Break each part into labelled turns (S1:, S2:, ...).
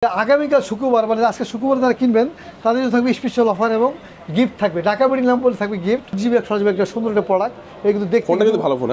S1: আগামীকাল শুক্রবার মানে আজকে শুক্রবার যারা কিনবেন তাদের জন্য থাকবে স্পেশাল অফার এবং গিফট থাকবে। ঢাকা বেড়ি নাম বলে থাকবে গিফট জিবি 100 একটা সুন্দর একটা প্রোডাক্ট। এটা কিন্তু দেখতে
S2: কিন্তু ভালো ফোন,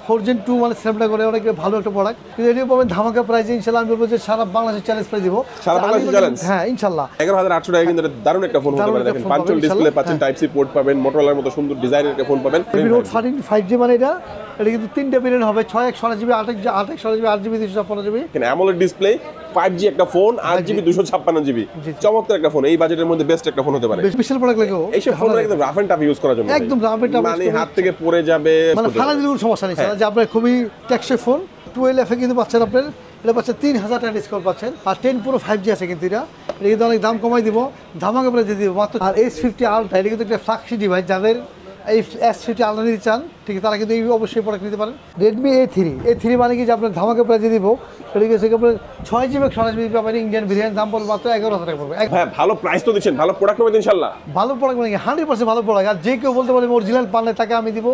S1: 4 Gen 2 মানে স্ন্যাপড্রাগন করে অনেক ভালো একটা প্রোডাক্ট। কিন্তু এটিও পাবেন ধামাকা প্রাইসে ইনশাআল্লাহ। আমি বলবো যে সারা বাংলাদেশে চ্যালেঞ্জ প্রাইস দিব।
S2: সারা বাংলাদেশে চ্যালেঞ্জ,
S1: হ্যাঁ ইনশাআল্লাহ।
S2: 11800 টাকা কিন্তু দারুণ একটা ফোন হতে পারে। দেখেন পাঁচজন ডিসপ্লে পাচ্ছেন, টাইপ সি পোর্ট পাবেন, মোটরোলার মতো সুন্দর ডিজাইনের একটা ফোন পাবেন।
S1: Note 13 5G মানে এটা কিন্তু 3টা ভেরিয়েন্ট হবে, 6/128GB 8/128GB 8GB 256GB।
S2: এখানে অ্যামোলেড ডিসপ্লে 5G একটা ফোন, 8GB 256GB, চমৎকার একটা ফোন। এই বাজেটের মধ্যে বেস্ট একটা ফোন হতে পারে।
S1: স্পেশাল প্রোডাক্ট লাগেও
S2: এই সব ফোন একদম রাফ এন্ড টাফ ইউজ করার জন্য,
S1: একদম রাফ এন্ড টাফ,
S2: মানে হাত থেকে পড়ে যাবে,
S1: মানে ফালা দিলেও সমস্যা নেই। যে আপনার খুবই টেকসই ফোন 12F এ কিন্তু পাচ্ছেন আপনার, এটা পাচ্ছেন 3000 টাকা ডিসকাউন্ট পাচ্ছেন। আর 10 Pro 5G আছে কিন্তু এটা কিন্তু অনেক দাম কমাই দিব, ধামাকা প্রাইস দিয়ে দিব মাত্র। আর S50 Ultra এটা কিন্তু একটা ফ্ল্যাগশিপ ডিভাইস, যাদের এই S50 Ultra নিতে চান ঠিক আছে তারা কিন্তু এই অবশ্যই প্রোডাক্ট নিতে পারেন। Redmi A3 মানে কি যে আপনার ধামাকা প্রাইস দিয়ে দিব। এটা গেছে আপনার 6GB 128GB পাবেন, ইন্ডিয়ান ভেরিয়েন্ট, দাম পড়বে মাত্র 11000 টাকা পড়বে।
S2: হ্যাঁ ভালো প্রাইস তো দিচ্ছেন, ভালো প্রোডাক্ট হবে ইনশাআল্লাহ।
S1: ভালো প্রোডাক্ট মানে 100% ভালো প্রোডাক্ট। আর যে কেউ বলতে পারে অরিজিনাল পারলে তাকে আমি দিব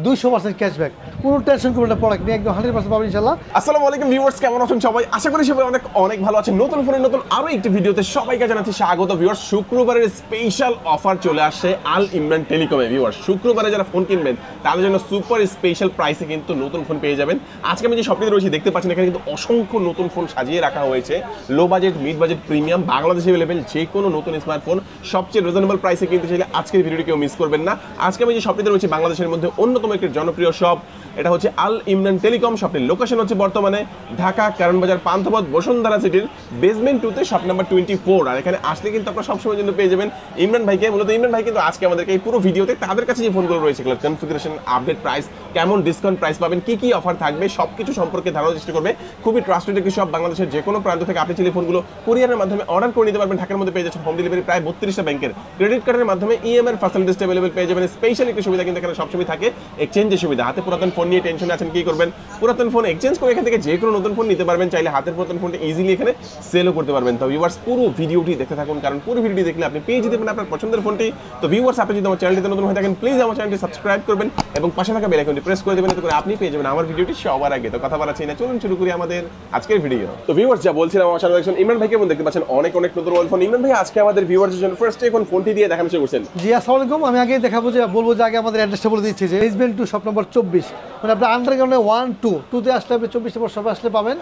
S1: 200% ক্যাশব্যাক। কোনো টেনশন করবেন না, প্রোডাক্ট নিয়ে একদম 100% পাবেন ইনশাআল্লাহ।
S2: আসসালামু আলাইকুম ভিউয়ার্স, কেমন আছেন সবাই? আশা করি সবাই অনেক ভালো আছেন। নতুন ফোনের নতুন আরো একটি ভিডিওতে সবাইকে জানাচ্ছি স্বাগত। ভিউয়ার্স, শুক্রবারের স্পেশাল অফার চলে আসছে আল ইমরান টেলিকমে। ভিউয়ার্স, শুক্রবারে যারা ফোন কিনবেন তাদের জন্য সুপার স্পেশাল প্রাইসে কিন্তু নতুন ফোন পেয়ে যাবেন। আজকে আমি যে শপটিতে রয়েছি দেখতে পাচ্ছেন, এখানে কিন্তু অসংখ্য নতুন ফোন সাজিয়ে রাখা হয়েছে। Low budget, mid budget, premium, বাংলাদেশে অ্যাভেলেবেল যে কোনো নতুন স্মার্টফোন সবচেয়ে রিজনেবল প্রাইসে কিনতে চাইলে আজকের ভিডিওটি কেউ মিস করবেন না। আজকে আমি যে শপটিতে রয়েছি বাংলাদেশের মধ্যে অন্যতম একটি জনপ্রিয় শপ, এটা হচ্ছে আল ইমরান টেলিকম। শপটির লোকেশন হচ্ছে বর্তমানে ঢাকা কারণ বাজার পান্থপথ বসুন্ধরা সিটির বেসমেন্ট 2তে শপ নাম্বার 24। আর এখানে আসলে কিন্তু আপনারা সবসময় জন্য পেয়ে যাবেন ইমরান ভাইকে। মূলত ইমরান ভাই কিন্তু আজকে আমাদেরকে এই পুরো ভিডিওতে তাদের কাছে যে ফোনগুলো রয়েছে কনফিগারেশন, আপডেট প্রাইস, কেমন ডিসকাউন্ট প্রাইস পাবেন, কি অফার থাকবে সবকিছু সম্পর্কে ধারণার চেষ্টা করবে। খুবই ট্রাস্টেড একটি শপ, বাংলাদেশের যে কোনো প্রান্ত থেকে আপনি চাইলে ফোনগুলো কুরিয়ারের মাধ্যমে অর্ডার করে নিতে পারবেন। ঢাকার মধ্যে পেয়ে যাচ্ছেন হোম ডেলিভারি প্রায় 32টা ব্যাংকের ক্রেডিট কার্ডের মাধ্যমে ইএমআই ফ্যাসিলিটিস अवेलेबल পেয়ে যাবেন। স্পেশাল একটি সুবিধা কিন্তু এখানে সবসময় থাকে, এক্সচেঞ্জের সুবিধা। হাতে পুরাতন ফোন নিয়ে টেনশনে আছেন কি করবেন, পুরাতন ফোন এক্সচেঞ্জ করে এখান থেকে যে কোনো নতুন ফোন নিতে পারবেন। চাইলে হাতের পুরাতন ফোনটা ইজিলি এখানে সেলও করতে পারবেন। তো ভিউয়ার্স, পুরো ভিডিওটি দেখতে থাকুন, কারণ পুরো ভিডিওটি দেখলে আপনি পেয়ে যেতে পারেন আপনার পছন্দের ফোনটি। তো ভিউয়ার্স, আপনি যদি আমার চ্যানেলটিতে নতুন হয়ে থাকেন প্লিজ আমার চ্যানেলটি সাবস্ক্রাইব করবেন এবং পাশে থাকা বেল আইকনটি প্রেস করে দেবেন, এতে করে আপনি পেয়ে যাবেন আমার ভিডিওটি সবার আগে। তো কথা বলা চাই না, চলুন শুরু করি আমাদের আজকের ভিডিও। তো ভিউয়ার্স, যা বলছিলাম আমার সাথে দেখছেন ইমরান ভাইকে, দেখতে পাচ্ছেন অনেক নতুন মোবাইল ফোন। ইমরান ভাই আজকে আমাদের ভিউয়ার্সের জন্য ফার্স্টে কোন ফোনটি দিয়ে দেখানো শুরু করছেন?
S1: জি আসসালামু আলাইকুম। আমি আগে দেখাবো যে বলবো যে আগে আমাদের অ্যাড্রেসটা বলে দিচ্ছি যে বেসমেন্ট 2 শপ নম্বর 24, মানে আপনি আন্ডারগ্রাউন্ডে 1-2 আসলে আপনি 24 নম্বর শপে আসলে পাবেন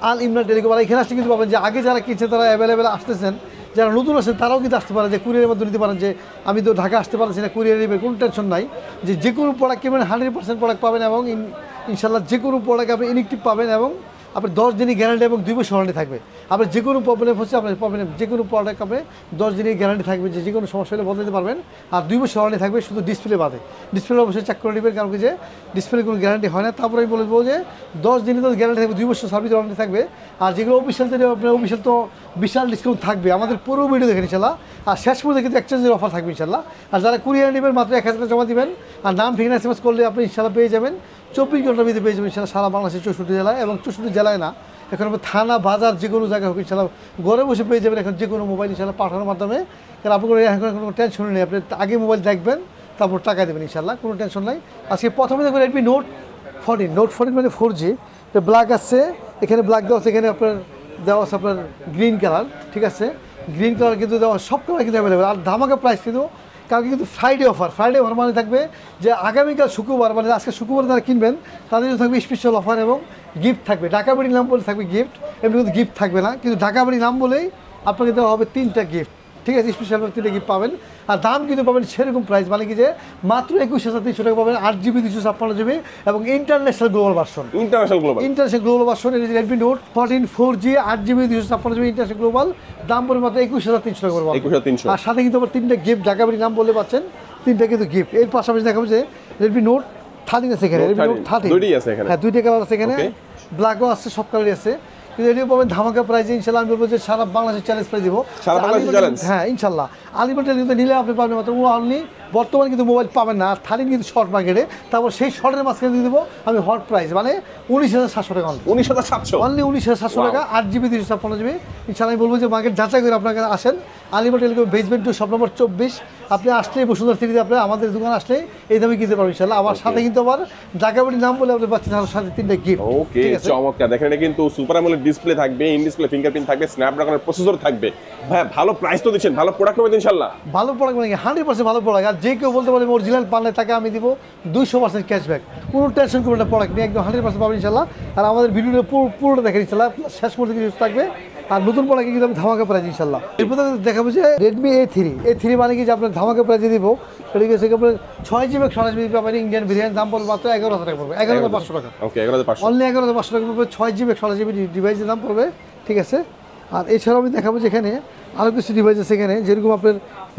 S1: আল ইমরান টেলিকম। আর এখানে আসলে কিন্তু পাবেন যে আগে যারা কিনছে তারা অ্যাভেলেবেল আসতেছেন, যারা নতুন আসেন তারাও কিন্তু আসতে পারে, যে কুরিয়ারের মধ্যে নিতে পারেন। যে আমি তো ঢাকা আসতে পারছি না, কুরিয়ার নেবে, কোনো টেনশন নাই। যে কোনো প্রোডাক্ট কিনবেন 100% প্রোডাক্ট পাবেন এবং ইনশাল্লাহ যে কোনো প্রোডাক্ট আপনি ইনেকটিভ পাবেন এবং আপনার 10 দিনের গ্যারান্টি এবং 2 বছর ওয়ারেন্টি থাকবে। আপনার যে কোনো প্রবলেম হচ্ছে আপনার প্রবলেম, যে কোনো প্রোডাক্ট আপনি 10 দিনের গ্যারান্টি থাকবে, যে কোনো সমস্যা হলে বদলাতে পারবেন। আর 2 বছর ওয়ারেন্টি থাকবে শুধু ডিসপ্লে বাদে। ডিসপ্লে অবশ্যই চেক করে নেবেন, কারণ কি যে ডিসপ্লে কোনো গ্যারান্টি হয় না। তারপরে আমি বলবো যে 10 দিনের তো গ্যারান্টি থাকবে, 2 বছর সার্ভিস ওয়ারেন্টি থাকবে। আর যেগুলো অফিসিয়াল থেকে আপনার অফিসিয়াল তো বিশাল ডিসকাউন্ট থাকবে। আমাদের পুরো ভিডিও দেখেন ইনশাল্লাহ। আর শেষ পর্যন্ত কিন্তু এক্সচেঞ্জের অফার থাকবে ইনশাল্লাহ। আর যারা কুরিয়ার নেবেন মাত্র 1000 টাকা জমা দিবেন আর নাম ঠিকানা SMS করলে আপনি ইনশাল্লাহ পেয়ে যাবেন 24 ঘন্টার ভিতরে পেয়ে যাবেন ইনশাল্লাহ সারা বাংলাদেশের 64 জেলায়। এবং 64 জেলায় না, এখন আপনার থানা বাজার যে কোনো জায়গায় হোক ইনশাল্লাহ ঘরে বসে পেয়ে যাবেন এখন যে কোনো মোবাইল ইনশাল্লাহ পাঠানোর মাধ্যমে। কারণ আপনি এখন কোনো টেনশন নেই, আপনি আগে মোবাইল দেখবেন তারপর টাকা দেবেন ইনশাল্লাহ, কোনো টেনশন নাই। আজকে প্রথমে দেখবেন Redmi Note 14 মানে 4G, এটা ব্ল্যাক আসছে, এখানে ব্ল্যাক দেওয়া আছে, এখানে আপনার দেওয়া আছে আপনার গ্রিন কালার, ঠিক আছে। গ্রিন কালার কিন্তু দেওয়া সব কালার কিন্তু অ্যাভেলেবেল। আর ধামাকা প্রাইস কিন্তু কালকে কিন্তু ফ্রাইডে অফার মানে থাকবে যে আগামীকাল শুক্রবার মানে আজকে শুক্রবার যারা কিনবেন তাদের জন্য থাকবে স্পেশাল অফার এবং গিফট থাকবে। ঢাকা বেড়ি নাম বলে থাকবে গিফট, এমনি কিন্তু গিফট থাকবে না, কিন্তু ঢাকা বেড়ি নাম বলেই আপনাকে দেওয়া হবে 3টা গিফট, ঠিক আছে। স্পেশাল 3টা গিফট পাবেন। আর দাম কিন্তু পাবেন সেরকম প্রাইস, মানে কি যে মাত্র 21300 টাকা পাবেন, 8GB 256GB এবং international global version. International global version Redmi Note 14 4G 8GB 256GB international global, দাম পড়ে মাত্র 21300 টাকা পড়বে।
S2: 21300।
S1: আর সাথে কিন্তু আবার 3টা গিফট, ঢাকা বেড়ি নাম বলে পাচ্ছেন 3টা কিন্তু গিফট। এর পাশাপাশি দেখাবো যে Redmi Note 13 আছে এখানে, Redmi Note 13
S2: দুইটাই আছে এখানে,
S1: হ্যাঁ 2টা কালার আছে এখানে, ব্ল্যাকও আছে, সব কালারই আছে। কিন্তু এটিও পাবেন ধামাকা প্রাইসে ইনশাল্লাহ। আমি বলবো যে সারা বাংলাদেশের চ্যালেঞ্জ প্রাইস দিব, হ্যাঁ ইনশাল্লাহ। আলিবাটেল কিন্তু নিলে আপনি পাবেন মাত্র অনলি, বর্তমানে কিন্তু মোবাইল পাবেন না। আর 13 কিন্তু শর্ট মার্কেটে, তারপর সেই শর্টের মাঝখানে দিয়ে দেবো আমি হট প্রাইস, মানে 19700 টাকা,
S2: 19700
S1: অনলি 19700 টাকা, 8GB 256GB ইনশাল্লাহ। আমি বলবো যে মার্কেট যাচাই করে আপনার কাছে আসেন। আলিবাটেল বেসমেন্ট 2 শপ নম্বর 24। আপনি আসলেই বসুন্ধরা সিটিতে আপনি আমাদের দোকান আসলে এই দামে কিনতে পারবেন ইনশাআল্লাহ। আমার সাথে কিন্তু আবার ঢাকাবাড়ির নাম বলে আপনি পাচ্ছেন আর সাথে 3টা গিফট।
S2: ওকে, চমৎকার। দেখেন এটা কিন্তু সুপার অ্যামোলেড ডিসপ্লে থাকবে, ইন ডিসপ্লে ফিঙ্গারপ্রিন্ট থাকবে, স্ন্যাপড্রাগনের প্রসেসর থাকবে। ভাই ভালো প্রাইস তো দিচ্ছেন, ভালো প্রোডাক্ট হবে ইনশাআল্লাহ।
S1: ভালো প্রোডাক্ট মানে 100% ভালো প্রোডাক্ট। আর যে কেউ বলতে পারে অরিজিনাল পারলে তাকে আমি দিব 200% ক্যাশব্যাক। কোনো টেনশন করবেন না, প্রোডাক্ট নিয়ে একদম 100% পাবেন ইনশাআল্লাহ। আর আমাদের ভিডিওটা পুরোটা দেখেন ইনশাআল্লাহ, শেষ পর্যন্ত কিছু থাকবে। আর নতুন প্রোডাক্ট কিন্তু আমি ধামাকা প্রাইজ ইনশাআল্লাহ। এরপর দেখাবো যে রেডমি A3 মানে কি যে আপনার ধামাকা প্রাইজে দিব। এটা গেছে আপনার 6GB 128GB পাবেন, ইন্ডিয়ান ভেরিয়েন্ট, দাম পড়বে মাত্র 11,000 টাকা পড়বে, 11,500 টাকা।
S2: ওকে, 11,500
S1: অনলি 11,500 টাকা পড়বে 6GB 128GB ডিভাইসের দাম পড়বে, ঠিক আছে। আর এছাড়াও আমি দেখাবো যে এখানে আরও কিছু ডিভাইস আছে এখানে, যেরকম আপনার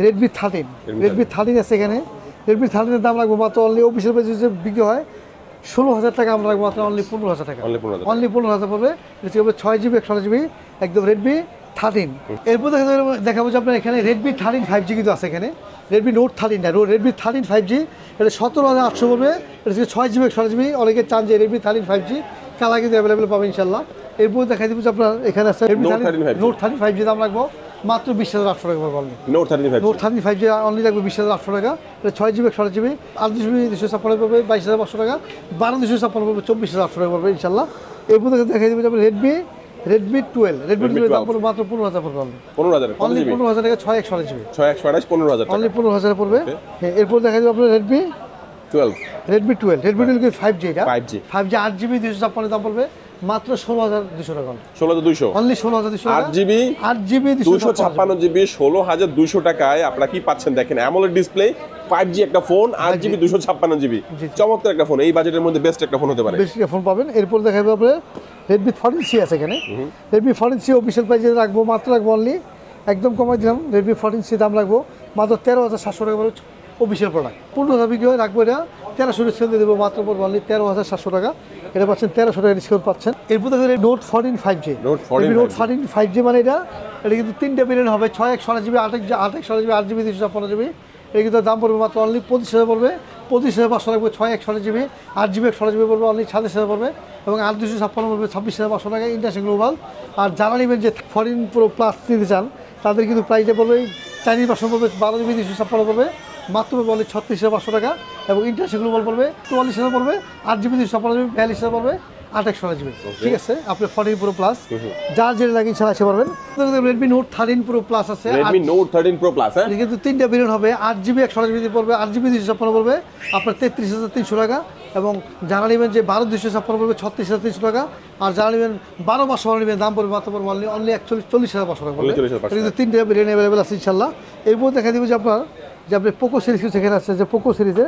S1: রেডমি 13 আছে এখানে। রেডমি 13 এর দাম রাখবো মাত্র অনলি অফিসিয়াল প্রাইস হিসেবে বিক্রি হয় 16,000 টাকা, আমরা রাখবো মাত্র অনলি 15,000 টাকা। অনলি 15,000 পড়বে। এটা হচ্ছে 6GB 128GB একদম রেডমি 13। এরপর দেখাবো যে আপনার এখানে রেডমি 13 5G কিন্তু আছে এখানে। রেডমি নোট 13 না, রেডমি 13 5G, এটা 17,800 পড়বে। এটা হচ্ছে 6GB 128GB। অনেকে চান যে রেডমি 13 5G কালার কিন্তু অ্যাভেলেবেল পাবেন ইনশাল্লাহ। এরপর দেখাই দিব যে আপনার এখানে আছে রেডমি নোট 13 5G, দাম রাখবো মাত্র 20,800 টাকা পড়বে। অনলি
S2: নোট 13
S1: 5G অনলি রাখবো 20,800 টাকা। এটা 6GB 128GB, 8GB 256 পড়বে 22,500 টাকা, 12,256 পড়বে 24,800 টাকা পড়বে ইনশাল্লাহ। এরপর দেখাই দিব যে আপনার রেডমি 12 দাম পড়বে মাত্র 15,000 পড়বে। অনলি 15,000 টাকা, 6/128GB
S2: 15,000
S1: অনলি 15,000 পড়বে। এরপর দেখা যাবে আপনার রেডমি 12 5G, এটা 5G 8GB 256 দাম পড়বে মাত্র 16,200 টাকা।
S2: 16,200
S1: অনলি 16,200 টাকা।
S2: 8GB 256GB 16,200 টাকায় আপনারা কি পাচ্ছেন দেখেন, অ্যামোলেড ডিসপ্লে, 5G একটা ফোন, 8GB 256GB। চমৎকার একটা ফোন, এই বাজেটের মধ্যে বেস্ট একটা ফোন হতে পারে।
S1: বেস্ট একটা ফোন পাবেন। এরপর দেখাবো আপনার রেডমি 14C আছে এখানে। রেডমি 14C অফিসিয়াল প্রাইসে রাখবো মাত্র অনলি একদম কমাই দিলাম। রেডমি 14C দাম রাখবো মাত্র 13,700 টাকা পড়বে অফিসিয়াল প্রোডাক্ট। 15,000 বিক্রি হয় রাখবো, এটা 1300 ডিসকাউন্ট দিয়ে দেবো মাত্র পড়বে অনলি 13,700 টাকা। এটা পাচ্ছেন 1300 টাকা ডিসকাউন্ট পাচ্ছেন। এরপর দেখো নোট 14 5G। নোট 14 5G মানে এটা কিন্তু 3টা ভেরিয়েন্ট হবে, 6/128GB 8/128GB 8GB 256GB। এটা কিন্তু দাম পড়বে মাত্র অনলি 25,000 পড়বে, 25,500 রাখবে। 6/128GB 8GB 128GB পড়বে অনলি 27,000 পড়বে, এবং 8/256 পড়বে 26,500 টাকা ইন্টারন্যাশনাল গ্লোবাল। আর যারা নেবেন যে 14 Pro Plus নিতে চান তাদের কিন্তু প্রাইসটা পড়বে চাইনিজ ভার্সন পড়বে 12GB 256 পড়বে মাত্র পড়বে অনলি 36,500 টাকা, এবং ইন্টারন্যাশনাল গ্লোবাল পড়বে 44,000 পড়বে, 8GB 256GB 42,000 পড়বে, 8/128GB। ঠিক আছে, আপনি 14 Pro Plus যার যেটা লাগে ইনশাআল্লাহ আসতে পারবেন। রেডমি নোট 13 Pro Plus আছে,
S2: রেডমি নোট 13 Pro Plus,
S1: এটা কিন্তু 3টা ভেরিয়েন্ট হবে, 8GB 128GB পড়বে, 8GB 256 পড়বে আপনার 33,300 টাকা, এবং যারা নেবেন যে 12/256 পড়বে 36,300 টাকা, আর যারা নেবেন 12/500 নেবেন দাম পড়বে মাত্র পড়বে অনলি 40,500 টাকা পড়বে। কিন্তু 3টা ভেরিয়েন্ট অ্যাভেলেবেল আছে ইনশাআল্লাহ। এরপর দেখা দিব যে আপনি পোকো সিরিজ সেখানে আছে, যে পোকো সিরিজে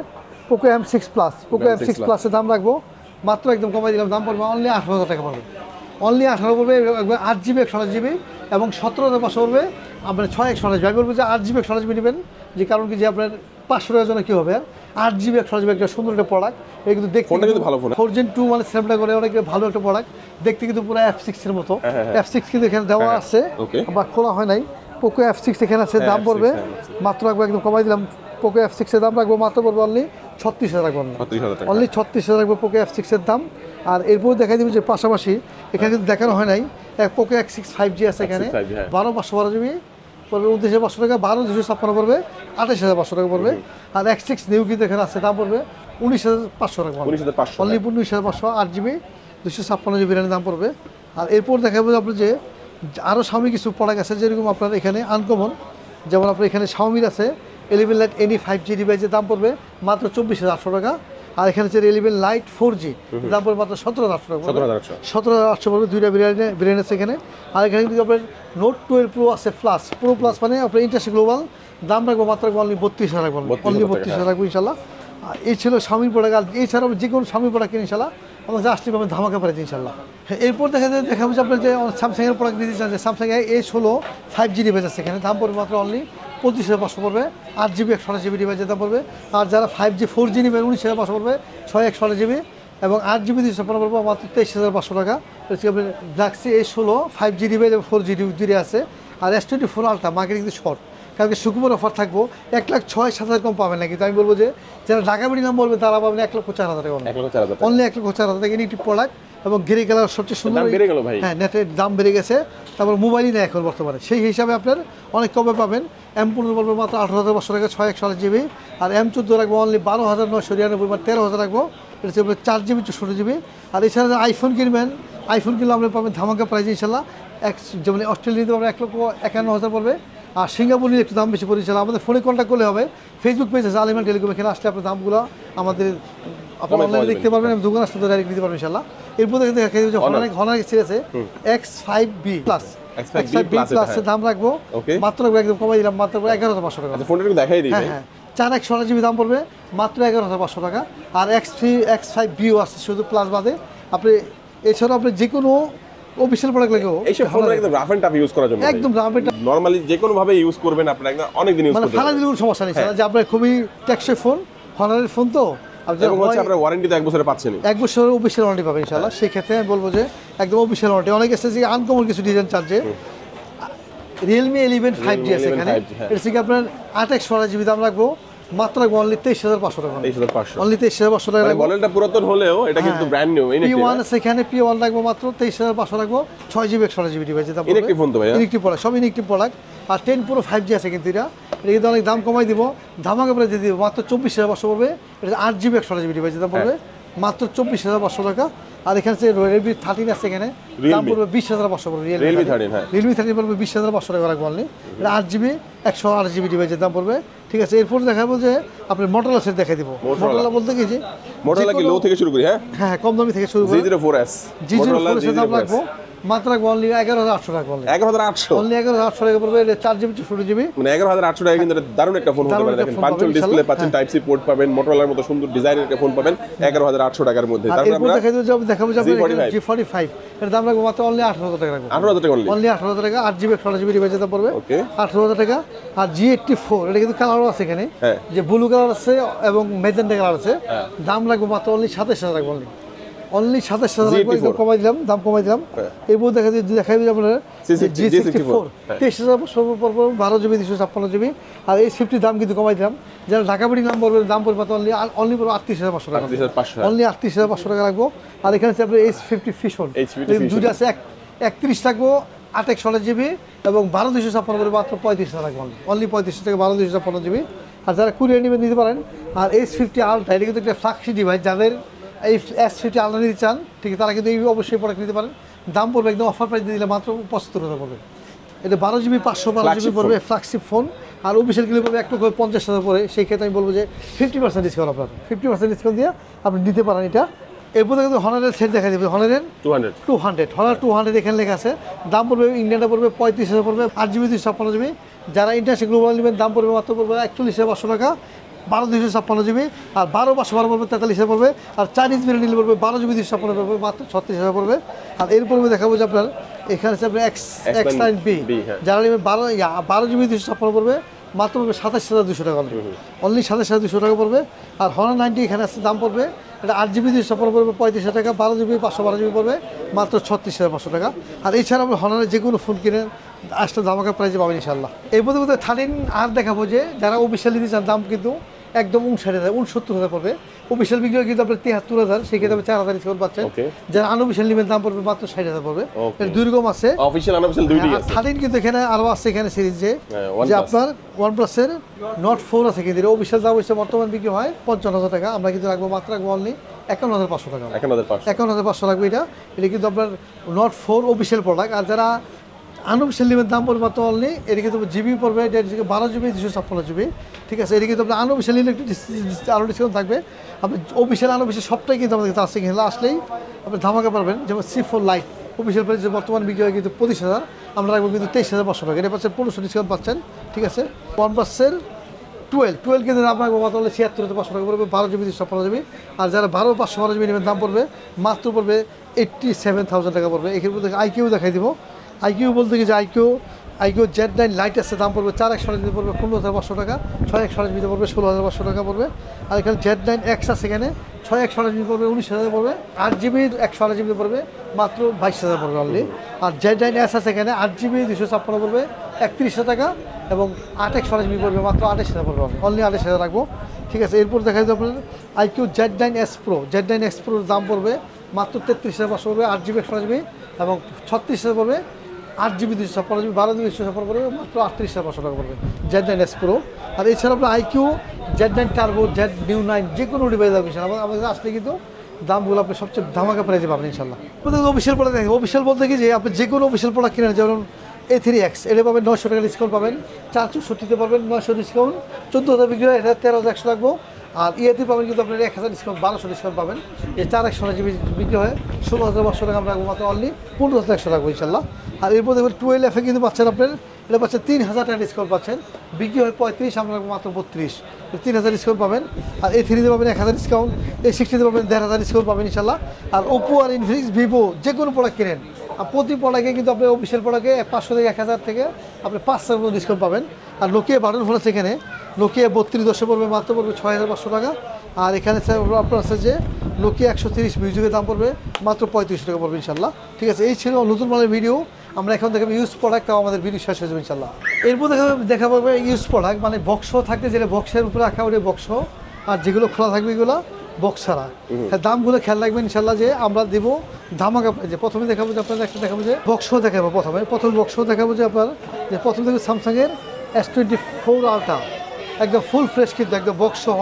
S1: Poco M6 Plus, Poco M6 Plus-এর দাম রাখবো মাত্র একদম কমাই দিলাম, দাম পড়বে অনলি 18,000 টাকা পড়বে। অনলি 18 পড়বে, 8GB 128GB, এবং 17,500 পড়বে আপনার 6/128GB। আমি বলবো যে 8GB 128GB নেবেন, যে কারণ কি যে আপনার 500 টাকার জন্য কী হবে, 8GB 128GB একটা সুন্দর একটা প্রোডাক্ট। এটা কিন্তু দেখতে
S2: কিন্তু ভালো ফোন,
S1: 4 Gen 2 মানে স্ন্যাপড্রাগন করে অনেক ভালো একটা প্রোডাক্ট, দেখতে কিন্তু পুরো F6 এর মতো। F6 কিন্তু এখানে দেওয়া আছে বা খোলা হয় নাই। পোকো F6 এখানে আছে, দাম পড়বে মাত্র রাখবো একদম কমাই দিলাম। পোকো F6 এর দাম রাখবো মাত্র পড়বে অনলি 36,000 রাখবো, অনলি 36,000 রাখবো পোকো F6 এর দাম। আর এরপর দেখাই দিব যে পাশাপাশি এখানে কিন্তু দেখানো হয় নাই, পোকো X6 5G আছে এখানে, 12/512GB পড়বে 29,500 টাকা, 12/256 পড়বে 28,500 টাকা পড়বে। আর X6 নিউ কিন্তু এখানে আছে, দাম পড়বে 19,500 টাকা, অনলি 19,500, 8GB 256GB দাম পড়বে। আর এরপর দেখাবো আপনার যে আরও Xiaomi কিছু প্রোডাক্ট আছে, যেরকম আপনার এখানে আনকমন, যেমন আপনার এখানে Xiaomi আছে 11 Lite NE 5G ডিভাইসের দাম পড়বে মাত্র 24,800 টাকা। আর এখানে হচ্ছে 11 Lite 4G দাম পড়বে মাত্র 17,800 টাকা, 17,800 পড়বে। 2টা ভেরিয়েন্ট আছে এখানে। আর এখানে কিন্তু আপনার নোট 12 Pro আছে Pro Plus মানে আপনার ইন্টারন্যাশনাল গ্লোবাল, দাম রাখবো মাত্র অনলি 32,000 রাখবো, অনলি 32,000 রাখবো ইনশাল্লাহ। আর এই ছিল Xiaomi প্রোডাক্ট। আর এছাড়াও যে কোনো Xiaomi প্রোডাক্ট কিনে ইনশাল্লাহ আমরা জাস্ট পাবেন ধামাকা পারে ইনশাল্লাহ। এরপর দেখাবো যে আপনার যে স্যামসাংয়ের প্রোডাক্ট নিতে চান, যে স্যামসাং S16 5G ডিভাইস আছে এখানে, দাম পড়বে মাত্র অনলি 25,500 পড়বে, 8GB 128GB ডিভাইসের দাম পড়বে। আর যারা 5G 4G নেবেন 19,500 পড়বে, 6/128GB, এবং 8GB 256 পড়বে মাত্র 23,500 টাকা। গ্যালাক্সি S16 5G ডিভাইস এবং 4G ডিভাইস আছে। আর S24 Ultra মার্কেট কিন্তু শর্ট, কালকে শুক্রবার অফার থাকবো 1,06,7,000 কম পাবেন না। কিন্তু আমি বলবো যে যারা ঢাকা বাড়ি নাম বলবে তারা পাবেন 1,04,000 টাকা, অনলি 1,04,000 টাকা। ইনএক্টিভ প্রোডাক্ট এবং গ্রে কালার সবচেয়ে সুন্দর।
S2: দাম বেড়ে গেল ভাই।
S1: হ্যাঁ, নেটের দাম বেড়ে গেছে, তারপর মোবাইলই নেই এখন বর্তমানে, সেই হিসাবে আপনার অনেক কমে পাবেন। M15 পড়বে মাত্র 18,500 টাকা 6 GB, আর M14 রাখবো অনলি 12,999, মানে 13,000 রাখবো। এটা হচ্ছে 4 GB 64 GB। আর এছাড়া আইফোন কিনবেন, আইফোন কিনলে আপনি পাবেন ধামাকা প্রাইস ইনশাল্লাহ। যেমন অস্ট্রেলিয়া নিতে পারবেন 1,51,000 পড়বে, আর সিঙ্গাপুর নিলে একটু দাম বেশি পড়ে ইনশাল্লাহ। আমাদের ফোনে কন্ট্যাক্ট করলে হবে, ফেসবুক পেজ আছে আল ইমরান টেলিকম, এখানে আসলে আপনার দামগুলো আমাদের আপনারা অনলাইনে দেখতে পারবেন, এবং দোকান আসলে ডাইরেক্ট নিতে পারবেন ইনশাল্লাহ। এরপর দেখে দেখা যাচ্ছে হনার সিরিজে X5B প্লাস, X5B প্লাসের দাম রাখবো মাত্র একদম কমাই দিলাম, মাত্র 11,500 টাকা।
S2: ফোনটা একটু দেখাই দিই।
S1: হ্যাঁ, 4 GB দাম পড়বে মাত্র 11,500 টাকা। আর X5Bও আছে শুধু প্লাস বাদে। আপনি এছাড়া আপনি যে কোনো অফিশিয়াল প্রোডাক্ট লাগেও
S2: এইসব ফোন একদম রাফ এন্ড টাফ ইউজ করার জন্য,
S1: একদম রাফ এন্ড টাফ,
S2: নরমালি যে কোনো ভাবে ইউজ করবেন আপনারা, একদম অনেক দিন ইউজ
S1: মানে
S2: করতে
S1: ফালা
S2: পারবেন।
S1: দিলেও সমস্যা নেই, যে আপনার খুবই টেকসই ফোন, হনারের ফোন তো।
S2: এবং হচ্ছে আপনারা ওয়ারেন্টি তো 1 বছরে পাচ্ছেন,
S1: 1 বছরের অফিশিয়াল ওয়ারেন্টি পাবেন ইনশাআল্লাহ। সেই ক্ষেত্রে আমি বলবো যে একদম অফিশিয়াল ওয়ারেন্টি। অনেক এসে যে আনকমন কিছু ডিজাইন চার্জে Realme 11 5G আছে এখানে, এটা থেকে আপনার 28 GB দাম রাখবো মাত্র অনলি 23,500 টাকা।
S2: 23,500
S1: অনলি 23,500 টাকা।
S2: মানে মডেলটা পুরাতন হলেও এটা কিন্তু ব্র্যান্ড নিউ।
S1: P1 সেখানে P1 রাখবো মাত্র 23,500 রাখবো, 6 GB 128 GB ডিভাইস দাম।
S2: ইনেকটিভ ফোন তো ভাই,
S1: ইনেকটিভ প্রোডাক্ট, সব ইনেকটিভ প্রোডাক্ট। আর 10 Pro 5G আছে কিন্তু এটা কিন্তু অনেক দাম কমাই দিব, ধামাকা প্রাইস দিয়ে দিব মাত্র 24,500 পড়বে। এটা 8 GB 128 GB ডিভাইস দাম পড়বে মাত্র 24,500 টাকা। আর এখানে যে Redmi 13 আছে, এখানে দাম পড়বে 20,500 পড়বে।
S2: Realme 13, হ্যাঁ,
S1: Realme 13 পড়বে 20,500 টাকা রাখবো অনলি। এটা 8 GB 128 GB ডিভাইসের দাম পড়বে, ঠিক আছে। এরপর দেখাবো যে আপনি Motorola সেট দেখাই দিব। Motorola বলতে কি যে
S2: Motorola কি লো থেকে শুরু করি? হ্যাঁ,
S1: কম দামি থেকে শুরু করে
S2: G04S,
S1: Motorola এর দাম রাখবো মাত্র রাখবো অনলি 11,800 টাকা। অনলি
S2: 11,800,
S1: অনলি 11,800 টাকা পড়বে। এটা 4 GB 64 GB,
S2: মানে 11,800 টাকা কিন্তু দারুণ একটা ফোন হতে পারে। দেখেন পাঞ্চল ডিসপ্লে পাচ্ছেন, টাইপ সি পোর্ট পাবেন, Motorola মতো সুন্দর ডিজাইনের একটা ফোন পাবেন 11,800 টাকার মধ্যে। তারপর আমরা
S1: দেখাবো যে G45 এর দাম রাখবো মাত্র অনলি 18,000 টাকা রাখবো।
S2: 18,000 টাকা
S1: অনলি 18,000 টাকা, 8 GB 128 GB ডিভাইসের দাম পড়বে 18,000 টাকা। আর G84 এটা কিন্তু কালারও আছে এখানে, যে ব্লু কালার আছে এবং মেজেন্টা কালার আছে, দাম রাখবো মাত্র অনলি 27,000 টাকা। অনলি 27,000 কমাই দিলাম, দাম কমাই দিলাম। এরপর দেখাই দিই আপনার G64 23,000 পড়বে, 12 GB 256 GB। আর এই 50 দাম কিন্তু কমাই দিলাম, যারা ঢাকা বাড়ি নাম পড়বে দাম পড়বে অনলি পড়বে 38,500 টাকা। অনলি 38,500 টাকা রাখবো। আর এখানে আছে আপনার H50 Fusion, দুটো আছে 31 রাখবো 28 GB, এবং 12,256 করে মাত্র 35,000 রাখবো। অনলি 35 টাকা 12,256 GB। আর যারা কুরিয়ার নেবেন নিতে পারেন। আর H50 Ultra এটা কিন্তু একটা ফ্ল্যাগশিপ ডিভাইস, যাদের এই S50 Ultra নিতে চান, ঠিক আছে, তারা কিন্তু এই অবশ্যই প্রোডাক্ট নিতে পারেন। দাম পড়বে একদম অফার প্রাইস দিয়ে দিলে মাত্র 75,000 পড়বে। এটা 12 GB 512 GB পড়বে, ফ্ল্যাগশিপ ফোন। আর অফিসিয়াল কিলো পড়বে 1,50,000 পড়ে। সেই ক্ষেত্রে আমি বলবো যে 50% ডিসকাউন্ট, আপনার 50% ডিসকাউন্ট দিয়ে আপনি নিতে পারেন এটা। এরপর কিন্তু হনারের সেট দেখা যাবে, হনারের 200 হনার 200 এখানে লেখা আছে। দাম পড়বে ইন্ডিয়ানটা পড়বে 35,000 পড়বে, 8 GB 256 GB। যারা ইন্টারন্যাশনাল গ্লোবাল নেবেন দাম পড়বে মাত্র পড়বে 41,500 টাকা, 12,256 GB। আর 12,512 পড়বে 43,000 পড়বে। আর চাইনিজ বিরিয়ানি নিলে পড়বে 12 GB 256 পড়বে মাত্র 36,000 পড়বে। আর এরপর দেখাবো যে আপনার এখানে আছে আপনার X9B, যারা নেবেন 12 GB 256 পড়বে মাত্র পড়বে 27,200 টাকা। অনলি 27,200 টাকা পড়বে। আর হনার 90 এখানে আছে, দাম পড়বে এটা 8 GB 256 পড়বে 35,000 টাকা, 12 GB 512 GB পড়বে মাত্র 36,500 টাকা। আর এছাড়া আপনি হনারের যে কোনো ফোন কিনেন আসলে ধামাকা প্রাইজে পাবেন ইনশাল্লাহ। এই পথে 13 আর দেখাবো যে যারা অফিসিয়াল নিতে চান, দাম কিন্তু একদম 59,000 পড়বে। অফিসিয়াল বিক্রি কিন্তু আপনার 73,000, সেই ক্ষেত্রে আপনি 4,000 ডিসকাউন্ট পাচ্ছেন। যারা আনঅফিসিয়াল নেবেন দাম পড়বে মাত্র 60,000 পড়বে। দুই রকম আছে,
S2: অফিসিয়াল আনঅফিসিয়াল দুইটাই আছে।
S1: 13 কিন্তু এখানে আরো আছে, এখানে সিরিজ যে আপনার OnePlus এর Note 4 আছে, কিন্তু অফিসিয়াল দাম হচ্ছে বর্তমান বিক্রি হয় 55,000 টাকা। আমরা কিন্তু রাখবো মাত্র রাখবো অনলি 51,500 টাকা। 51,500 রাখবো। এটা কিন্তু আপনার Note 4 অফিসিয়াল প্রোডাক্ট। আর যারা আনঅফিসিয়াল নেবেন দাম পড়বে মাত্র অনলি, এটা কিন্তু জিবি পড়বে 12 GB 256 GB, ঠিক আছে। এটা কিন্তু আপনার আনঅফিসিয়াল নিলে আরও ডিসকাউন্ট থাকবে। আপনি অফিসিয়াল আনঅফিসিয়াল সবটাই কিন্তু আমাদের কাছে আসছে, এখানে আসলেই আপনি ধামাকা পারবেন। যেমন C4 Lite অফিসিয়াল প্রাইস বর্তমান বিক্রি হয় কিন্তু 25,000, আমরা রাখবো কিন্তু 23,500 টাকা। এটা পাচ্ছেন 1500 ডিসকাউন্ট পাচ্ছেন, ঠিক আছে। OnePlus-এর 12 কিন্তু দাম রাখবো মাত্র 76,500 টাকা পড়বে, 12 GB 256 GB। আর যারা 12,512 GB নেবেন দাম পড়বে মাত্র পড়বে 87,000 টাকা পড়বে। এক্ষেত্রে IQ দেখাই দিব। IQ বলতে কি যে IQ Z9 Lite আছে, দাম পড়বে 4,128 GB পড়বে 15,500 টাকা, 6,128 GB পড়বে 16,500 টাকা পড়বে। আর এখানে Z9 X আছে, এখানে 6,128 GB পড়বে 19,000 পড়বে, 8 GB 128 GB পড়বে মাত্র 22,000 পড়বে অনলি। আর Z9 S আছে, এখানে 8 GB 256 পড়বে 31,000 টাকা, এবং 8,128 GB পড়বে মাত্র 28,000 পড়বে অনলি 28,000 রাখবো, ঠিক আছে। এরপর দেখা যাবে আপনার IQ Z9 S Pro, Z9 S Proর দাম পড়বে মাত্র 33,500 পড়বে 8GB 128GB, এবং 36,000 পড়বে 8GB 256GB, 12GB 256 পড়বে মাত্র 38,500 টাকা পড়বে Z9S Pro। আর এছাড়া আপনার IQ, Z9 Turbo, Z9 যে কোনো ডিভাইস লাগবে আমাদের আসলে কিন্তু দামগুলো আপনি সবচেয়ে ধামাকা প্রাইজে পাবেন ইনশাল্লাহ। অফিসিয়াল প্রোডাক্ট দেখেন, অফিসিয়াল বলতে কি যে আপনি যে কোনো অফিসিয়াল প্রোডাক্ট কিনেন, যেমন A3X এটা পাবেন 900 টাকা ডিসকাউন্ট পাবেন, 464 পাবেন 900 ডিসকাউন্ট, 14,000 বিক্রি হয়, এটা 13,100 রাখবো। আর ইয়েতে পাবেন কিন্তু আপনার 1,000 ডিসকাউন্ট, 1200 ডিসকাউন্ট পাবেন। এই 4/116GB বিক্রি হয় 16,500 টাকা আমরা রাখবো মাত্র অনলি 15,100 রাখবো ইনশাল্লাহ। আর এরপর দেখবেন 12F কিন্তু পাচ্ছেন আপনার, এটা পাচ্ছেন 3,000 টাকা ডিসকাউন্ট পাচ্ছেন, বিক্রি হয় 35, আমরা রাখবো মাত্র 32, 3,000 ডিসকাউন্ট পাবেন। আর A3 পাবেন 1,000 ডিসকাউন্ট, A60 পাবেন 1,500 ডিসকাউন্ট পাবেন ইনশাল্লাহ। আর ওপো আর ইনফিনিক্স, ভিভো যে কোনো প্রোডাক্ট কিনেন, আর প্রতি প্রোডাক্টে কিন্তু আপনি অফিসিয়াল প্রোডাক্টে 500 থেকে 1,000 থেকে আপনি 500 ডিসকাউন্ট পাবেন। আর নোকিয়া বাটন ফোন আছে এখানে, নোকিয়া 3210 পড়বে মাত্র পড়বে 6,500 টাকা। আর এখানে আপনার আছে যে নোকিয়া 130 মিউজিকের দাম পড়বে মাত্র 35 টাকা পড়বে ইনশাল্লাহ। ঠিক আছে, এই ছিল নতুন মানের ভিডিও। আমরা এখন দেখাবো ইউজ প্রোডাক্ট, তাও আমাদের ভিডিও শেষ হয়ে যাবে ইনশাল্লাহ। এরপর দেখা পাবে ইউজ প্রোডাক্ট, মানে বক্স থাকতে, যেটা বক্সের উপরে রাখা ওটা বক্স, আর যেগুলো খোলা থাকবে এগুলো বক্স ছাড়া। হ্যাঁ, দামগুলো খেয়াল রাখবেন ইনশাল্লাহ, যে আমরা দেবো ধামাকা। যে প্রথমে দেখাবো যে আপনার একটা দেখাবো যে বক্স দেখাবো, প্রথম বক্স দেখাবো যে আপনার, যে প্রথম দেখবো স্যামসাংয়ের S24 Ultra, একদম ফুল ফ্রেশ কিন্তু একদম বক্স সহ।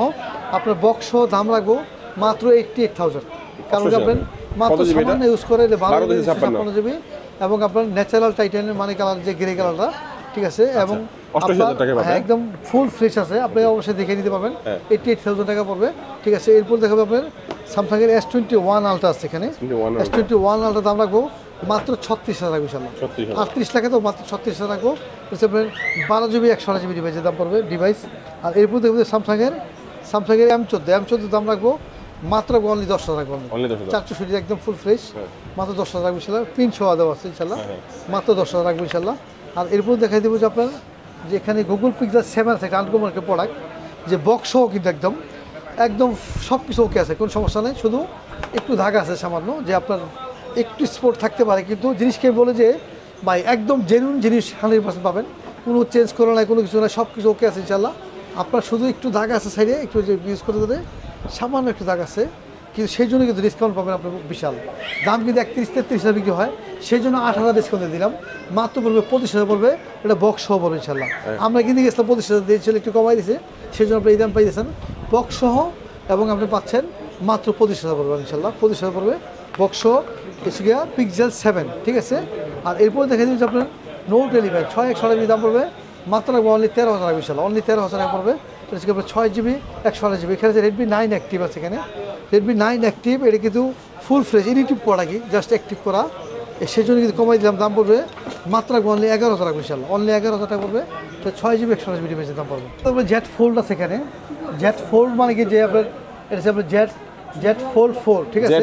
S1: আপনার বক্স সহ দাম রাখবো মাত্র 88,000, কারণ আপনার মাত্র সামান্য ইউজ করে 12/56GB, এবং আপনার ন্যাচারাল টাইটানের মানে কালার, যে গ্রে কালারটা, ঠিক আছে, এবং একদম ফুল ফ্রেশ আছে, আপনি অবশ্যই দেখে নিতে পারবেন। 88,000 টাকা পড়বে। ঠিক আছে, এরপর দেখাবো আপনার স্যামসাংয়ের S21 Ultra আছে এখানে, S21 Ultra দাম রাখবো মাত্র 36,000 রাখবো ইনশাল্লাহ। 38 লাখে তো মাত্র 36,000 রাখবো। হচ্ছে আপনার 12GB 128GB ডিভাইসের দাম পড়বে ডিভাইস। আর এরপর দেখবো স্যামসাংয়ের M14 দাম রাখবো মাত্র অনলি 10,000 রাখবো, 460 একদম ফুল ফ্রেশ, মাত্র 10,000 রাখবো ইনশাল্লাহ। পিন সহ দেওয়া আছে ইনশাল্লাহ, মাত্র 10,000 রাখবো ইনশাল্লাহ। আর এরপর দেখাই দেবো যে আপনার যে এখানে গুগল পিক্সেল 7 আছে, একটা আনকমন একটা প্রোডাক্ট, যে বক্স সহ কিন্তু একদম সব কিছু ওকে আছে, কোনো সমস্যা নেই, শুধু একটু ধাগা আছে সামান্য, যে আপনার একটু স্পোর্ট থাকতে পারে, কিন্তু জিনিসকে বলে যে ভাই একদম জেনুইন জিনিস 100% পাবেন, কোনো চেঞ্জ করা নাই, কোনো কিছু নাই, সব কিছু ওকে আছে ইনশাল্লাহ। আপনার শুধু একটু দাগ আছে সাইডে, একটু যে ইউজ করতে করতে সামান্য একটু দাগ আছে, কিন্তু সেই জন্য কিন্তু ডিসকাউন্ট পাবেন আপনার বিশাল। দাম কিন্তু 31-33,000 বিক্রি হয়, সেই জন্য 8,000 ডিসকাউন্টে দিলাম, মাত্র পড়বে 25,000 পড়বে, এটা বক্স সহ পড়বে ইনশাল্লাহ। আমরা কিন্তু গেছিলাম 25,000 দিয়েছিল, একটু কমাই দিয়েছে, সেই জন্য আপনি এই দাম পাইতেছেন বক্স সহ, এবং আপনি পাচ্ছেন মাত্র 25,000 পড়বে ইনশাল্লাহ। 25,000 পড়বে বক্স সহ, এসে পিক্সেল 7, ঠিক আছে। আর এরপর দেখে দিচ্ছি আপনার নোট 11 6/128GB দাম পড়বে মাত্র অনলি 13,000 টাকা ইনশাল্লাহ, অনলি 13,000 টাকা পড়বে। আপনার 6GB 128GB, এখানে Redmi 9 অ্যাক্টিভ আছে, এখানে Redmi 9 অ্যাক্টিভ, এটা কিন্তু ফুল ফ্রেশ ইনিটিভ করা, কি জাস্ট অ্যাক্টিভ করা, সেই জন্য কিন্তু কমাই দিলাম, দাম পড়বে মাত্র অনলি 11,000 টাকা ইনশাল্লাহ, অনলি 11,000 টাকা পড়বে। তো 6GB 128GB ডিভাইসের দাম পড়বে। তারপরে জেড ফোল্ড আছে এখানে, জেড ফোল্ড মানে কি, যে আপনার এটা হচ্ছে আপনার জেড ফোল্ড 4, ঠিক আছে,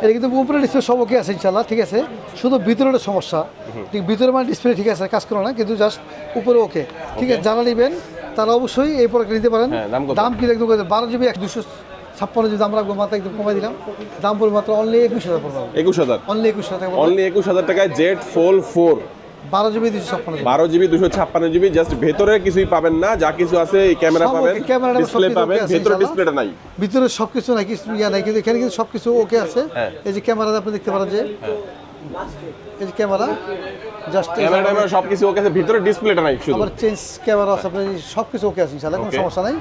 S1: এটা কিন্তু উপরে ডিসপ্লে সব ওকে আছে ইনশাল্লাহ, ঠিক আছে, শুধু ভিতরে সমস্যা, ঠিক ভিতরে মানে ডিসপ্লে ঠিক আছে, কাজ করো না, কিন্তু জাস্ট উপরে ওকে, ঠিক আছে। যারা নেবেন তারা অবশ্যই এই প্রোডাক্ট নিতে পারেন। দাম কি একদম 12GB 256GB দাম রাখবো, মাত্র একদম কমাই দিলাম, দাম পড়বে মাত্র অনলি 21,000 পড়বে, 21,000, অনলি
S2: 21,000 টাকায় Z fold 4,
S1: 12GB
S2: 256GB, just ভেতরে কিছুই পাবেন না, যা কিছু আছে এই ক্যামেরা পাবেন, ডিসপ্লে পাবেন, ভেতরে ডিসপ্লেটা নাই,
S1: ভিতরে সবকিছু নাই, কিছু ইয়া নাই, কিন্তু এখানে কিন্তু সবকিছু ওকে আছে। এই যে ক্যামেরা আপনি দেখতে পারেন, যে এই যে ক্যামেরা, জাস্ট
S2: ক্যামেরা সবকিছু ওকে আছে, ভিতরে ডিসপ্লেটা নাই, শুধু
S1: আবার চেঞ্জ ক্যামেরা আছে, আপনার সবকিছু ওকে আছে ইনশাআল্লাহ, কোনো সমস্যা নাই।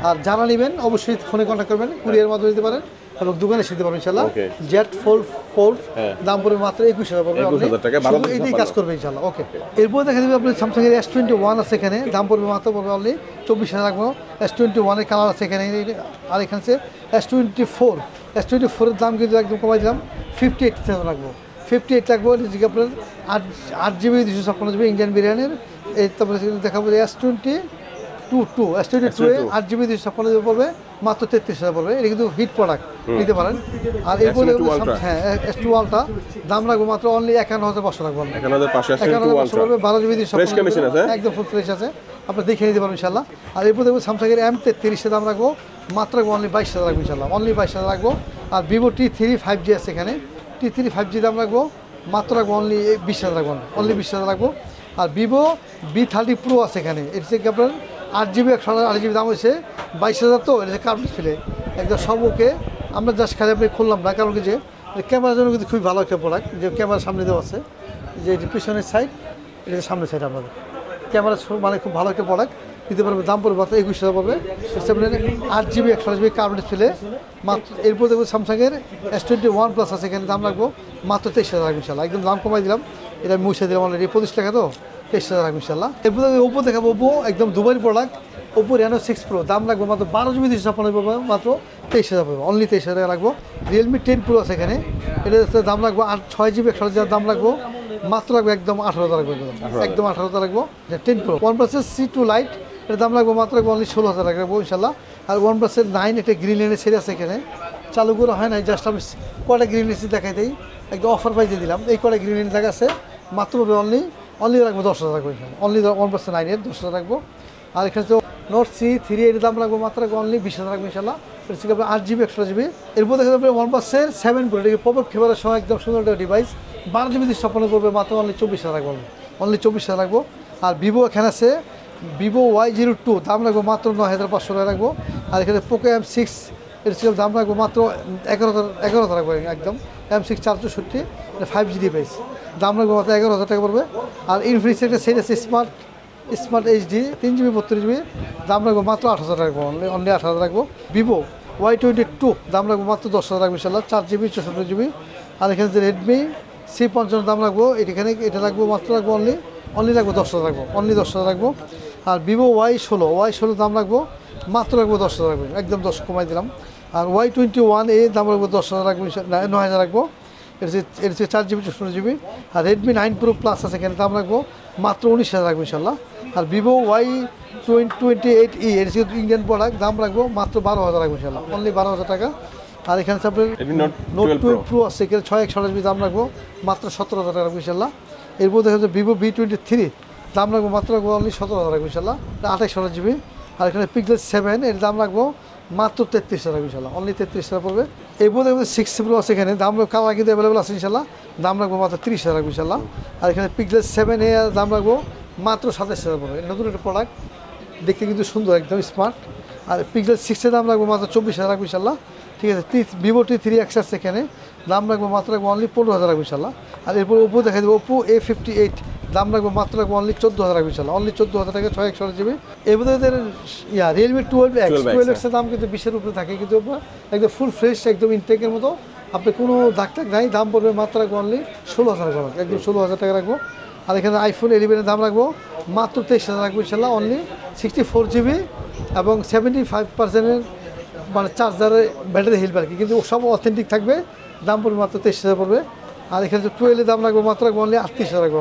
S1: আর যারা নেবেন অবশ্যই ফোনে কন্ট্যাক্ট করবেন, কুরিয়ার মাধ্যমে দিতে পারেন, এবং দোকানে শিখতে পারবেন ইনশাআল্লাহ। জেড ফোল্ড দাম পড়বে মাত্র 21,000 পড়বে, 21,000 টাকা, শুধু এটাই কাজ করবে ইনশাআল্লাহ। ওকে, এরপর দেখা যাবে আপনার স্যামসাংয়ের S21 আছে এখানে, দাম পড়বে মাত্র পড়বে অনলি 24,000 রাখবো। S21 এর কালার আছে এখানে, আর এখানে আছে S24 এর দাম কিন্তু একদম কমাই দিলাম, 58,000 রাখবো, 58 রাখবো। এদিকে আপনার 8GB 256GB ইন্ডিয়ান বিরিয়ানির। এই তারপরে দেখাবো যে S22 এ 8GB 256GB পড়বে মাত্র 33,000 পড়বে, এটা কিন্তু হিট প্রোডাক্ট, নিতে পারেন। আর এরপরে হ্যাঁ S2 Ultra দাম রাখবো মাত্র অনলি 51,500 রাখবো, 51,500 পড়বে, 12GB 256GB, একদম ফুল ফ্রেশ আছে, আপনি দেখে নিতে পারবেন ইনশাল্লাহ। আর এরপর দেখবো স্যামসাংয়ের M33 দাম রাখবো মাত্র অনলি 22,000 রাখবো ইনশাল্লাহ, অনলি 22,000 রাখবো। আর ভিভো T3 5G আছে এখানে, T3 5G দাম রাখবো মাত্র রাখবো অনলি 20,000 রাখবো, অনলি 20,000 রাখবো। আর ভিভো V30 Pro আছে এখানে, এটা হচ্ছে আপনার 8GB 128GB দাম হয়েছে 22,000, তো এটা কার্ভ ডিসপ্লে একদম সব ওকে। আমরা জাস্ট খালি আপনি খুললাম না, কারণ কি যে ক্যামেরার জন্য কিন্তু খুবই ভালো একটা প্রোডাক্ট, যে ক্যামেরার সামনে দেওয়া আছে, যে এটি পিছনের সাইড, এটা সামনের সাইড আপনাদের ক্যামেরা মানে খুব ভালো একটা প্রোডাক্ট দিতে পারবে। দাম পড়বে মাত্র 21,000 পড়বে। 8GB 128GB কার্বন ডিসপ্লে মাত্র। এরপর দেখবো স্যামসাংয়ের S21 প্লাস আছে, এখানে দাম রাখবো মাত্র 23,000 রাখবো ইনশাল্লাহ। একদম দাম কমাই দিলাম, এটা আমি মুছে দিলাম অলরেডি 25 টাকা, তো 23,000 রাখবো ইনশাল্লাহ। এরপর ওপো দেখাবো, ওপো একদম Dubai product, Oppo Reno 6 Pro দাম রাখবো মাত্র 12GB 256 পাবে, মাত্র 23,000 পাবে, অনলি 23,000 টাকা রাখবো। Realme 10 Pro আছে এখানে, এটা দাম রাখবো 6GB 128GB দাম রাখবো মাত্র রাখবো একদম 18,000 রাখবো, একদম 18,000 রাখবো। 10 Pro OnePlus C2 Lite এর দাম রাখবো মাত্র রাখবো অনলি 16,000 টাকা রাখবো ইনশাল্লাহ। আর OnePlus 9 একটা গ্রিন লেনের সেরি আছে এখানে, চালু করা হয় না, জাস্ট আমি কটা গ্রিন লেন্স দেখাই দিই, একদম অফার প্রাইসে দিলাম। এই কটা গ্রিন লেন্স দেখা আছে মাত্র পাবে অনলি রাখবো 10,000 রাখবো ইনশাল্লাহ, অনলি OnePlus 9 এর 10,000 রাখবো। আর এখানে তো Note C3 এর দাম রাখবো মাত্র রাখবো অনলি 20,000 রাখবো ইনশাল্লাহ। এটা হচ্ছে আপনার 8GB 128GB। এরপর দেখা যাবে OnePlus 7 Pro, এটাকে পপআপ ফেভারের সময় একদম সুন্দর একটা ডিভাইস, 12GB 256 করবে মাত্র অনলি 24,000 রাখবো, অনলি 24,000 রাখবো। আর ভিভো এখানে আছে Vivo Y02 দাম রাখবো মাত্র 9,500 টাকা রাখবো। আর এখানে Poco M6 এর দাম রাখবো মাত্র 11,000 রাখবো একদম। M6 464 এটা 5G ডিভাইস, দাম রাখবো মাত্র 11,000 টাকা পড়বে। আর ইনফিনিক্স একটা সেট আছে স্মার্ট HD 3GB 32GB দাম রাখবো মাত্র 8,000 রাখবো, অনলি 8,000 রাখবো। Vivo Y22 দাম রাখবো মাত্র 10,000 রাখবো ইনশাল্লাহ, 4GB 64GB। আর এখানে যে Redmi C55 দাম রাখবো, এটা রাখবো মাত্র রাখবো অনলি রাখবো 10,000 রাখবো, অনলি 10,000 রাখবো। আর Vivo Y16 দাম রাখবো মাত্র রাখবো 10,000 রাখবো, একদম 10 কমাই দিলাম। আর Y21 দাম রাখবো 10,000 রাখবো, 9,000 রাখবো, এটা হচ্ছে 4GB 64GB। আর Redmi 9 Pro Plus আছে এখানে, দাম রাখবো মাত্র 19,000 রাখবো ইনশাল্লাহ। আর Vivo Y28E এর ইন্ডিয়ান প্রোডাক্ট, দাম রাখবো মাত্র 12,000 রাখবো ইনশাল্লাহ, অনলি 12,000 টাকা। আর এখানে আপনার Note 12 Pro আছে, এখানে 6/128GB দাম রাখবো মাত্র 17,000 টাকা রাখবো ইনশাল্লাহ। এরপর দেখা যাচ্ছে Vivo V23 দাম রাখবো মাত্র রাখবো অনলি 17,000 রাখবো ইনশাল্লাহ, 28GB। আর এখানে Pixel 7 এর দাম রাখবো মাত্র 33,000 রাখবো ইনশাল্লাহ, অনলি 33,000 পড়বে। এরপর দেখবো 6 Pro আছে এখানে, দাম কালার কিন্তু অ্যাভেলেবল আছে ইনশাল্লাহ, দাম রাখবো মাত্র 30,000 রাখবো ইনশাল্লাহ। আর এখানে Pixel 7 এর দাম রাখবো মাত্র 27,000 পড়বে, নতুন একটা প্রোডাক্ট, দেখতে কিন্তু সুন্দর একদম স্মার্ট। আর Pixel 6 এর দাম রাখবো মাত্র 24,000 রাখবো ইনশাল্লাহ, ঠিক আছে। Vivo T3X আছে এখানে, দাম রাখবো মাত্র রাখবো অনলি 15,000 রাখবো ইনশাল্লাহ। আর এরপর ওপো দেখা দেবো Oppo A58 দাম রাখবো মাত্র রাখবো অনলি 14,000 রাখবো ইনশাল্লাহ, অনলি 14,000 টাকা, 6/128GB। এরপর Realme 12X এর দাম কিন্তু 20,000 উপরে থাকে, কিন্তু একদম ফুল ফ্রেশ একদম ইনটেকের মতো, আপনি কোনো দাগ নাই, দাম পড়বে মাত্র রাখবো অনলি 16,000 রাখবো, একদম 16,000 টাকা রাখবো। আর এখানে iPhone 11 এর দাম রাখবো মাত্র 23,000 রাখবো ইনশাল্লাহ, অনলি 64GB এবং 75% মানে চার্জারের ব্যাটারি হেল্প আর কি, কিন্তু সব অথেন্টিক থাকবে, দাম পড়বে মাত্র 23,000 পড়বে। আর এখানে 12 এর দাম রাখবো মাত্র রাখবো অনলি 38,000 রাখবো,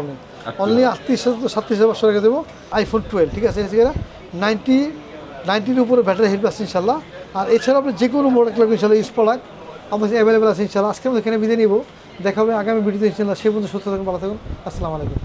S1: অনলি 38,000 তো 37,500 টাকা দেবো। iPhone 12, ঠিক আছে, 90 উপরে ব্যাটারি হেল্প আছে ইনশাল্লাহ। আর এছাড়া আপনি যে কোনো প্রোডাক্ট লাগবে ইনশাল্লাহ, ইউজ প্রোডাক্ট আমাদের অ্যাভেলেবেল আছে ইনশাল্লাহ। আজকে আমরা এখানে বিদায় নিব, দেখা হবে আগামী ভিডিওতে ইনশাল্লাহ। সে পর্যন্ত সুস্থ থাকুন, ভালো থাকুন, আসসালামু আলাইকুম।